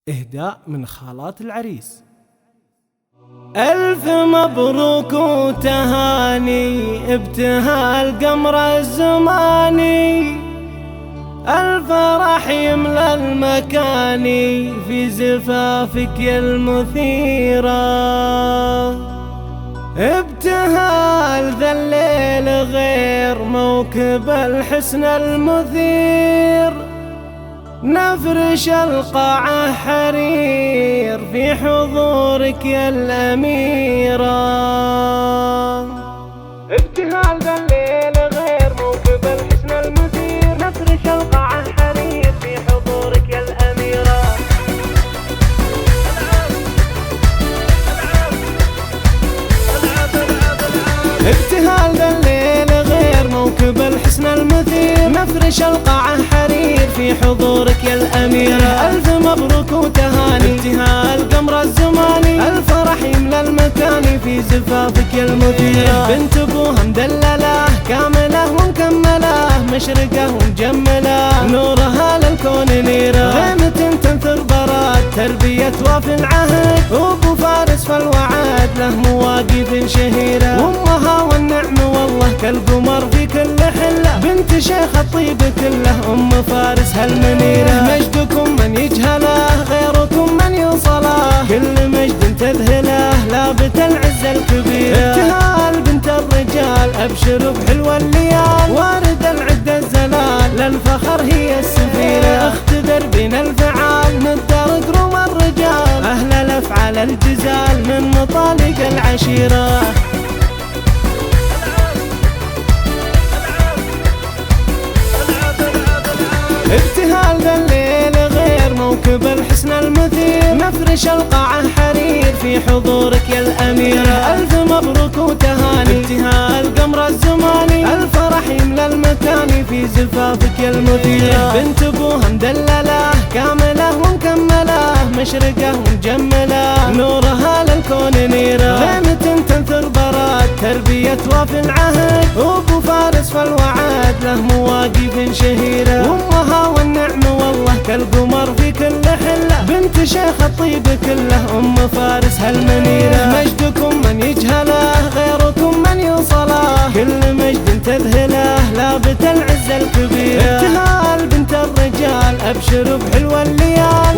إهداء من خالات العريس. ألف مبروك وتهاني ابتهال قمر الزماني، الفرح يملى المكان في زفافك يا المثيرة. ابتهال ذا الليل غير موكب الحسن المثير، نفرش القاعة حرير في حضورك يا الأميرة. ابتهال ذا الليل غير موكب الحسن المثير، نفرش القاعة حرير في حضورك يا الأميرة. ابتهال ذا الليل غير موكب الحسن المثير، نفرش القاعة حرير في حضورك يا الأميرة. ألف مبروك وتهاني ابتهال قمر الزماني، الفرح يملى المكان في زفافك يا المثيرة. بنت ابوها مدللة كاملة ومكملة، مشرقة ومجملة نورها للكون نيرة. غيمة تنثر براد تربية وفي العهد، وابو فارس فالوعد له مواقف شهيرة. وامها والنعم والله كالقمر في كل حلة، بنت شيخ الطيب كله ام فارس هالمنيرة. مجدكم من يجهله غيركم من يوصله، كل مجد تذهله لابت العزة الكبيرة. ابتهال بنت الرجال ابشر بحلوى الليال، وارد العد الزلال للفخر هي السفيرة. اختبر بين الفعال ندر قروم الرجال، اهل الافعال الجزال من مطالق العشيرة. ابتهال ذا الليل غير موكب الحسن المثير، نفرش القاعة حرير في حضورك يا الأميرة. ألف مبروك وتهاني ابتهال قمر الزماني، الفرح يملى المكان في زفافك يا المثيرة. بنت ابوها مدللة كاملة ومكملة، مشرقة ومجملة نورها للكون نيرة. غيمة تنثر براد تربية وفي العهد، وابو فارس فالوعد له مواقف شهيرة. وامها والنعم والله كالقمر في كل حلة، بنت شيخ الطيب كله ام فارس هالمنيرة. مجدكم من يجهله غيركم من يوصله، كل مجد تذهله لابت العزة الكبيرة. ابتهال بنت الرجال ابشر بحلوى الليال،